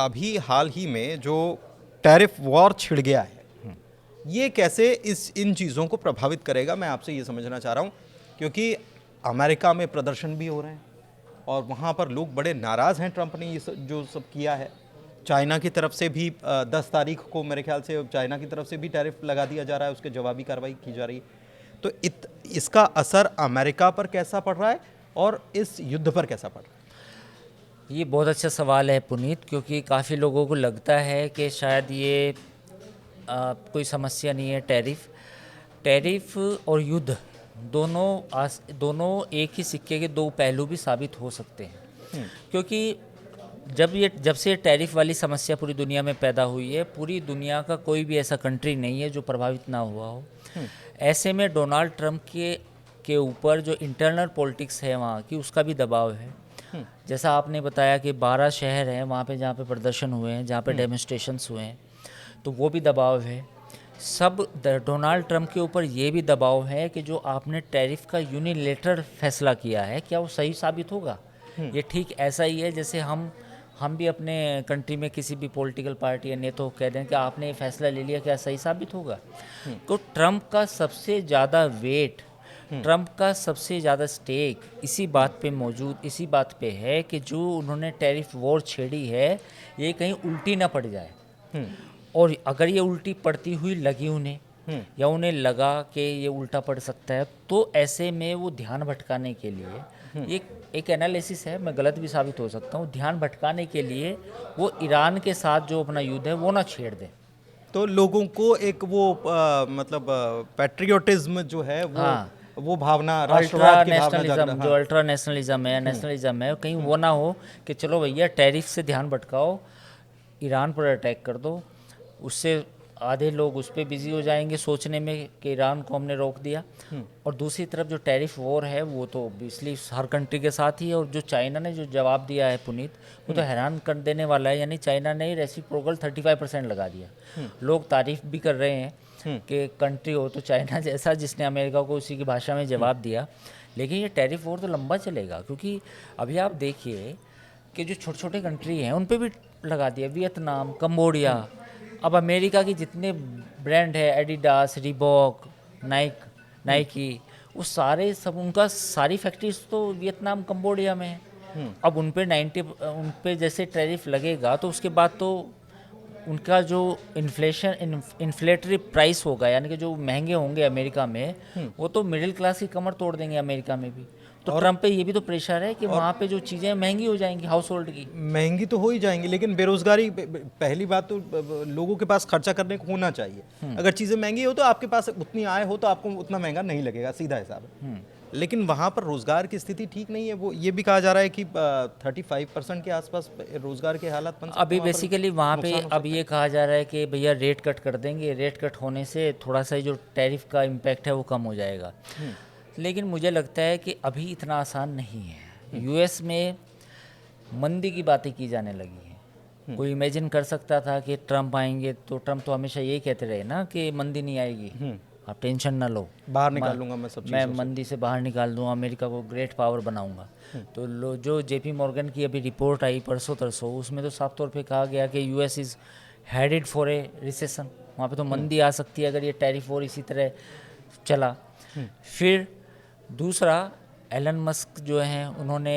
अभी हाल ही में जो टैरिफ वॉर छिड़ गया है, ये कैसे इन चीज़ों को प्रभावित करेगा, मैं आपसे ये समझना चाह रहा हूँ। क्योंकि अमेरिका में प्रदर्शन भी हो रहे हैं और वहाँ पर लोग बड़े नाराज़ हैं ट्रंप ने ये जो सब किया है। चाइना की तरफ से भी 10 तारीख को मेरे ख्याल से चाइना की तरफ से भी टैरिफ लगा दिया जा रहा है, उसके जवाबी कार्रवाई की जा रही है। तो इसका असर अमेरिका पर कैसा पड़ रहा है और इस युद्ध पर कैसा पड़ रहा है? ये बहुत अच्छा सवाल है पुनीत, क्योंकि काफ़ी लोगों को लगता है कि शायद ये कोई समस्या नहीं है। टैरिफ और युद्ध दोनों एक ही सिक्के के दो पहलू भी साबित हो सकते हैं। क्योंकि जब से टैरिफ वाली समस्या पूरी दुनिया में पैदा हुई है, पूरी दुनिया का कोई भी ऐसा कंट्री नहीं है जो प्रभावित ना हुआ हो। ऐसे में डोनाल्ड ट्रंप के ऊपर जो इंटरनल पॉलिटिक्स है वहाँ की, उसका भी दबाव है। जैसा आपने बताया कि 12 शहर हैं वहाँ पे जहाँ पे प्रदर्शन हुए हैं, जहाँ पे डेमोन्स्ट्रेशंस हुए हैं, तो वो भी दबाव है। सब डोनाल्ड ट्रंप के ऊपर ये भी दबाव है कि जो आपने टैरिफ का यूनिलेटरल फैसला किया है, क्या वो सही साबित होगा। ये ठीक ऐसा ही है जैसे हम भी अपने कंट्री में किसी भी पॉलिटिकल पार्टी या नेता को कह दें कि आपने ये फैसला ले लिया, क्या सही साबित होगा। तो ट्रंप का सबसे ज़्यादा वेट, ट्रंप का सबसे ज़्यादा स्टेक इसी बात पे है कि जो उन्होंने टैरिफ वॉर छेड़ी है, ये कहीं उल्टी ना पड़ जाए। और अगर ये उल्टी पड़ती हुई लगी उन्हें, या उन्हें लगा कि ये उल्टा पड़ सकता है, तो ऐसे में वो ध्यान भटकाने के लिए, एक एनालिसिस है, मैं गलत भी साबित हो सकता हूँ, ध्यान भटकाने के लिए वो ईरान के साथ जो अपना युद्ध है वो ना छेड़ दें। तो लोगों को एक वो मतलब पैट्रियोटिज्म जो है वो भावना, राष्ट्रवाद की भावना जागृत, जो अल्ट्रा नेशनलिज्म है, कहीं वो ना हो कि चलो भैया टैरिफ से ध्यान भटकाओ, ईरान पर अटैक कर दो, उससे आधे लोग उस पर बिजी हो जाएंगे सोचने में कि ईरान को हमने रोक दिया। और दूसरी तरफ जो टैरिफ वॉर है वो तो ऑब्वियसली हर कंट्री के साथ ही है। और जो चाइना ने जो जवाब दिया है पुनीत, वो तो हैरान कर देने वाला है। यानी चाइना ने रेसिप्रोकल 35% लगा दिया। लोग तारीफ भी कर रहे हैं कि कंट्री हो तो चाइना जैसा जिसने अमेरिका को उसी की भाषा में जवाब दिया। लेकिन ये टैरिफ वॉर तो लंबा चलेगा, क्योंकि अभी आप देखिए कि जो छोटे छोटे कंट्री हैं उन पर भी लगा दिया, वियतनाम, कंबोडिया। अब अमेरिका की जितने ब्रांड है, एडिडास, रिबॉक, नाइकी, वो सारे सब उनका सारी फैक्ट्रीज तो वियतनाम, कंबोडिया में है। अब उन पे जैसे टैरिफ लगेगा तो उसके बाद तो उनका जो इन्फ्लेटरी प्राइस होगा, यानी कि जो महंगे होंगे अमेरिका में, वो तो मिडिल क्लास की कमर तोड़ देंगे अमेरिका में भी। तो ट्रंप पे ये भी तो प्रेशर है कि वहाँ पे जो चीज़ें महंगी हो जाएंगी, हाउस होल्ड की महंगी तो हो ही जाएंगी, लेकिन बेरोजगारी, पहली बात तो लोगों के पास खर्चा करने को होना चाहिए। अगर चीज़ें महंगी हो तो आपके पास उतनी आय हो तो आपको उतना महंगा नहीं लगेगा, सीधा हिसाब है। लेकिन वहाँ पर रोजगार की स्थिति ठीक नहीं है। वो ये भी कहा जा रहा है कि 35% के आसपास रोजगार के हालात बन सकते हैं अभी बेसिकली वहाँ पे। अब ये कहा जा रहा है कि भैया रेट कट कर देंगे, रेट कट होने से थोड़ा सा जो टैरिफ का इम्पैक्ट है वो कम हो जाएगा। लेकिन मुझे लगता है कि अभी इतना आसान नहीं है। यूएस में मंदी की बातें की जाने लगी हैं। कोई इमेजिन कर सकता था कि ट्रंप आएंगे? तो ट्रंप तो हमेशा यही कहते रहे ना कि मंदी नहीं आएगी, आप टेंशन ना लो, बाहर निकाल लूंगा मैं मंदी से बाहर निकाल दूंगा, अमेरिका को ग्रेट पावर बनाऊंगा। तो जो जेपी मॉर्गन की अभी रिपोर्ट आई परसों तरसों, उसमें तो साफ तौर पे कहा गया कि US is headed for a recession. वहाँ पे तो मंदी आ सकती है अगर ये टैरिफ वॉर इसी तरह चला। फिर दूसरा, एलन मस्क जो हैं, उन्होंने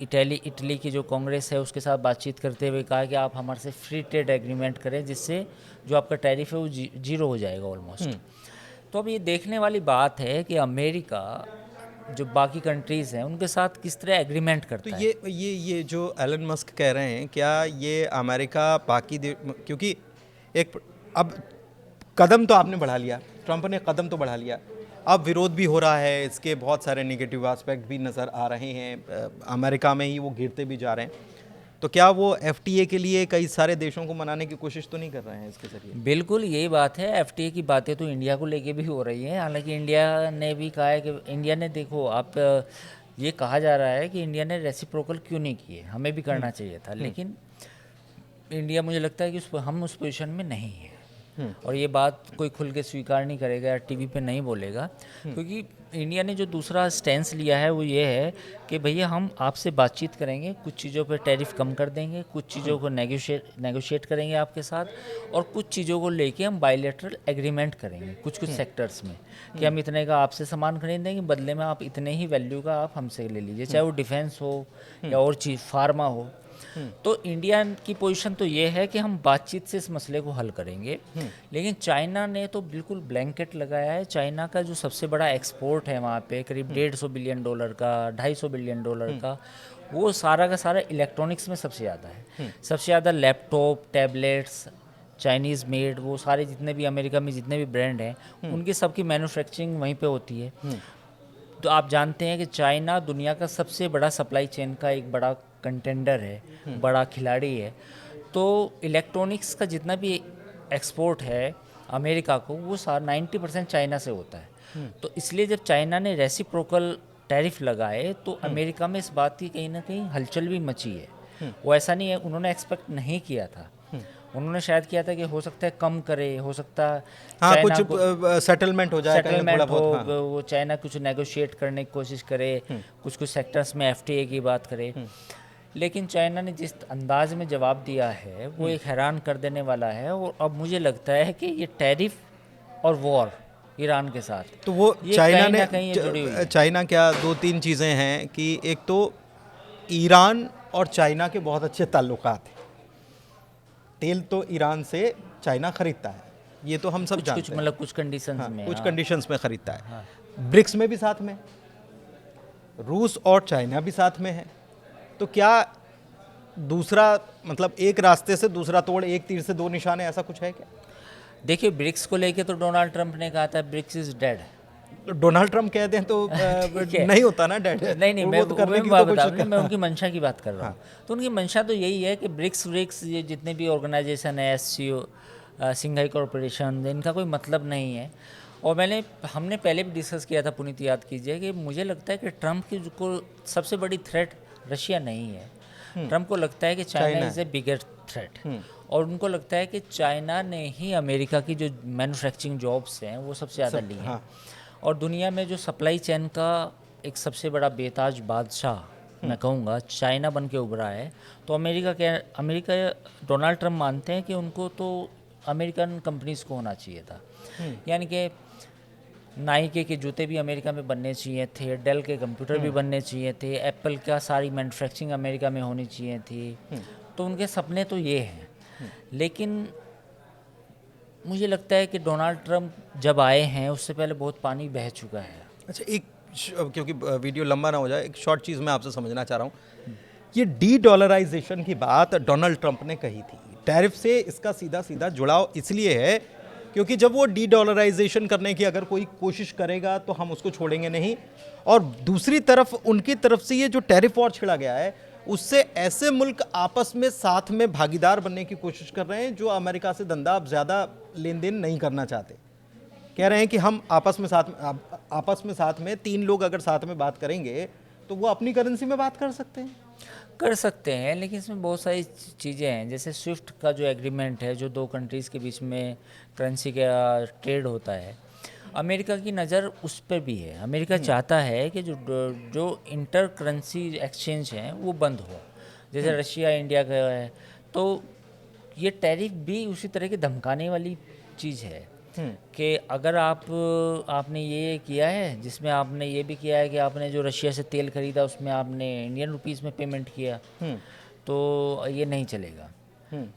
इटली की जो कांग्रेस है उसके साथ बातचीत करते हुए कहा कि आप हमारे से फ्री ट्रेड एग्रीमेंट करें, जिससे जो आपका टैरिफ है वो जीरो हो जाएगा ऑलमोस्ट। तो अब ये देखने वाली बात है कि अमेरिका जो बाकी कंट्रीज़ हैं उनके साथ किस तरह एग्रीमेंट करता है। तो ये जो एलन मस्क कह रहे हैं, क्या ये अमेरिका बाकी क्योंकि एक अब कदम तो आपने बढ़ा लिया, ट्रंप ने कदम तो बढ़ा लिया, अब विरोध भी हो रहा है, इसके बहुत सारे नेगेटिव एस्पेक्ट भी नज़र आ रहे हैं, अमेरिका में ही वो गिरते भी जा रहे हैं। तो क्या वो एफटीए के लिए कई सारे देशों को मनाने की कोशिश तो नहीं कर रहे हैं इसके जरिए? बिल्कुल यही बात है। एफटीए की बातें तो इंडिया को लेके भी हो रही हैं। हालांकि इंडिया ने भी कहा है कि इंडिया ने, देखो आप, ये कहा जा रहा है कि इंडिया ने रेसिप्रोकल क्यों नहीं किए, हमें भी करना चाहिए था। लेकिन इंडिया, मुझे लगता है कि हम उस पोजीशन में नहीं है। और ये बात कोई खुल के स्वीकार नहीं करेगा या टीवी पे नहीं बोलेगा, क्योंकि इंडिया ने जो दूसरा स्टैंस लिया है वो ये है कि भैया हम आपसे बातचीत करेंगे, कुछ चीज़ों पे टैरिफ कम कर देंगे, कुछ चीज़ों को नेगोशिएट करेंगे आपके साथ, और कुछ चीज़ों को लेके हम बायलैटरल एग्रीमेंट करेंगे कुछ कुछ सेक्टर्स में कि हम इतने का आपसे सामान खरीद देंगे, बदले में आप इतने ही वैल्यू का आप हमसे ले लीजिए, चाहे वो डिफेंस हो या और चीज़ फार्मा हो। तो इंडिया की पोजीशन तो ये है कि हम बातचीत से इस मसले को हल करेंगे, लेकिन चाइना ने तो बिल्कुल ब्लैंकेट लगाया है। चाइना का जो सबसे बड़ा एक्सपोर्ट है वहाँ पे करीब $150 बिलियन का, $250 बिलियन का, वो सारा का सारा इलेक्ट्रॉनिक्स में सबसे ज़्यादा है। सबसे ज़्यादा लैपटॉप, टैबलेट्स, चाइनीज़ मेड, वो सारे जितने भी अमेरिका में जितने भी ब्रांड हैं उनकी सबकी मैन्युफैक्चरिंग वहीं पे होती है। तो आप जानते हैं कि चाइना दुनिया का सबसे बड़ा सप्लाई चेन का एक बड़ा कंटेंडर है, बड़ा खिलाड़ी है। तो इलेक्ट्रॉनिक्स का जितना भी एक्सपोर्ट है अमेरिका को, वो 90% चाइना से होता है। तो इसलिए जब चाइना ने रेसिप्रोकल टैरिफ लगाए तो अमेरिका में इस बात की कहीं ना कहीं हलचल भी मची है। वो ऐसा नहीं है, उन्होंने एक्सपेक्ट नहीं किया था। उन्होंने शायद किया था कि हो सकता है कम करे, हो सकता है हाँ, चाइना कुछ सेटलमेंट हो जाए, कहीं थोड़ा हो, बहुत, हाँ। वो चाइना कुछ नेगोशिएट करने की कोशिश करे, कुछ कुछ सेक्टर्स में एफटीए की बात करे। लेकिन चाइना ने जिस अंदाज में जवाब दिया है वो एक हैरान कर देने वाला है। और अब मुझे लगता है कि ये टैरिफ और वॉर ईरान के साथ, तो वो ये चाइना कहीं ना ने कहीं ये जुड़ी हुई है। चाइना क्या, दो तीन चीज़ें हैं कि एक तो ईरान और चाइना के बहुत अच्छे ताल्लुकात हैं। तेल तो ईरान से चाइना खरीदता है, ये तो हम सब कुछ जानते कुछ हैं। मतलब कुछ कंडीशंस हाँ, में, कुछ हाँ। कंडीशंस में खरीदता है। ब्रिक्स में भी साथ में, रूस और चाइना भी साथ में है। तो क्या दूसरा, मतलब एक रास्ते से दूसरा तोड़, एक तीर से दो निशाने, ऐसा कुछ है क्या? देखिए, ब्रिक्स को लेके तो डोनाल्ड ट्रंप ने कहा था ब्रिक्स इज डेड। तो डोनाल्ड ट्रंप कहते हैं तो ठीक है। नहीं होता ना डेड। नहीं नहीं, वो तो करने की तो बात कुछ बता रहा हूँ, मैं उनकी मंशा की बात कर रहा हूँ। तो उनकी मंशा तो यही है कि ब्रिक्स ये जितने भी ऑर्गेनाइजेशन है, एससीओ, सिंघाई कॉरपोरेशन, इनका कोई मतलब नहीं है। और हमने पहले भी डिस्कस किया था, पुनीत याद कीजिए, कि मुझे लगता है कि ट्रंप की को सबसे बड़ी थ्रेट रशिया नहीं है। ट्रंप को लगता है कि China is a bigger threat, और उनको लगता है कि चाइना ने ही अमेरिका की जो मैन्युफैक्चरिंग जॉब्स हैं वो सबसे ज़्यादा ली हैं। और दुनिया में जो सप्लाई चेन का एक सबसे बड़ा बेताज बादशाह मैं कहूँगा चाइना बन के उभरा है। तो अमेरिका डोनाल्ड ट्रंप मानते हैं कि उनको तो अमेरिकन कंपनीज़ को होना चाहिए था। यानी कि नाइके के जूते भी अमेरिका में बनने चाहिए थे, डेल के कंप्यूटर भी बनने चाहिए थे, एप्पल का सारी मैन्युफैक्चरिंग अमेरिका में होनी चाहिए थी। तो उनके सपने तो ये हैं। लेकिन मुझे लगता है कि डोनाल्ड ट्रंप जब आए हैं उससे पहले बहुत पानी बह चुका है। अच्छा, क्योंकि वीडियो लंबा ना हो जाए, एक शॉर्ट चीज़ मैं आपसे समझना चाह रहा हूँ। ये डी डॉलराइजेशन की बात डोनाल्ड ट्रंप ने कही थी। टैरिफ से इसका सीधा सीधा जुड़ाव इसलिए है क्योंकि जब वो डी डॉलराइजेशन करने की अगर कोई कोशिश करेगा तो हम उसको छोड़ेंगे नहीं। और दूसरी तरफ उनकी तरफ से ये जो टैरिफ वॉर छिड़ा गया है, उससे ऐसे मुल्क आपस में साथ में भागीदार बनने की कोशिश कर रहे हैं जो अमेरिका से धंधा अब ज़्यादा लेन देन नहीं करना चाहते। कह रहे हैं कि हम आपस में साथ में 3 लोग अगर साथ में बात करेंगे तो वो अपनी करेंसी में बात कर सकते हैं। लेकिन इसमें बहुत सारी चीज़ें हैं, जैसे स्विफ्ट का जो एग्रीमेंट है, जो 2 कंट्रीज़ के बीच में करेंसी का ट्रेड होता है, अमेरिका की नज़र उस पर भी है। अमेरिका चाहता है कि जो इंटर करेंसी एक्सचेंज हैं वो बंद हो, जैसे रशिया इंडिया का है। तो ये टैरिफ भी उसी तरह की धमकाने वाली चीज़ है कि अगर आपने ये किया है, जिसमें आपने ये भी किया है कि आपने जो रशिया से तेल खरीदा उसमें आपने इंडियन रुपीस में पेमेंट किया, तो ये नहीं चलेगा।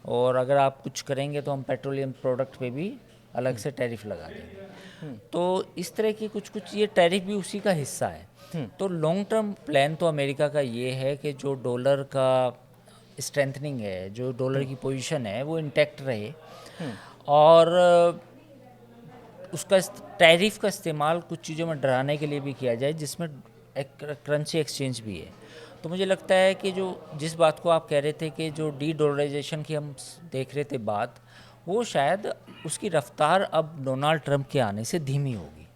और अगर आप कुछ करेंगे तो हम पेट्रोलियम प्रोडक्ट पे भी अलग से टैरिफ लगा देंगे। तो इस तरह की कुछ ये टैरिफ भी उसी का हिस्सा है। तो लॉन्ग टर्म प्लान तो अमेरिका का ये है कि जो डॉलर का स्ट्रेंथनिंग है, जो डॉलर की पोजीशन है वो इंटैक्ट रहे, और उसका टैरिफ का इस्तेमाल कुछ चीज़ों में डराने के लिए भी किया जाए, जिसमें एक करेंसी एक्सचेंज भी है। तो मुझे लगता है कि जो जिस बात को आप कह रहे थे कि जो डी डॉलराइजेशन की हम देख रहे थे बात, वो शायद उसकी रफ्तार अब डोनाल्ड ट्रंप के आने से धीमी होगी।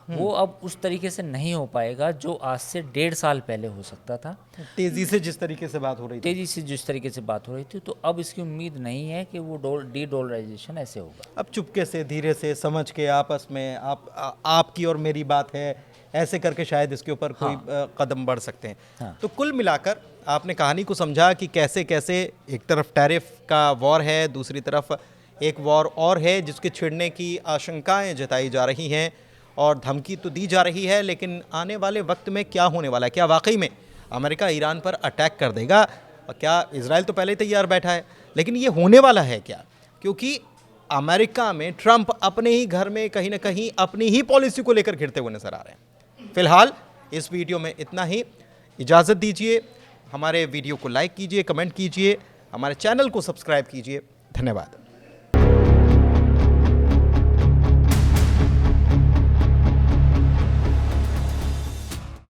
वो अब उस तरीके से नहीं हो पाएगा जो आज से 1.5 साल पहले हो सकता था। तेजी से जिस तरीके से बात हो रही थी, तेज़ी से जिस तरीके से बात हो रही थी, तो अब इसकी उम्मीद नहीं है कि वो डी डॉलराइजेशन ऐसे होगा। अब चुपके से धीरे से समझ के आपस में आपकी और मेरी बात है, ऐसे करके शायद इसके ऊपर कोई कदम बढ़ सकते हैं। हाँ। तो कुल मिलाकर आपने कहानी को समझा कि कैसे कैसे एक तरफ टैरिफ का वॉर है, दूसरी तरफ एक वॉर और है जिसके छिड़ने की आशंकाएं जताई जा रही हैं और धमकी तो दी जा रही है, लेकिन आने वाले वक्त में क्या होने वाला है? क्या वाकई में अमेरिका ईरान पर अटैक कर देगा? और क्या इजराइल तो पहले ही तैयार बैठा है, लेकिन ये होने वाला है क्या? क्योंकि अमेरिका में ट्रंप अपने ही घर में कहीं ना कहीं अपनी ही पॉलिसी को लेकर घिरते हुए नजर आ रहे हैं। फिलहाल इस वीडियो में इतना ही। इजाज़त दीजिए, हमारे वीडियो को लाइक कीजिए, कमेंट कीजिए, हमारे चैनल को सब्सक्राइब कीजिए। धन्यवाद।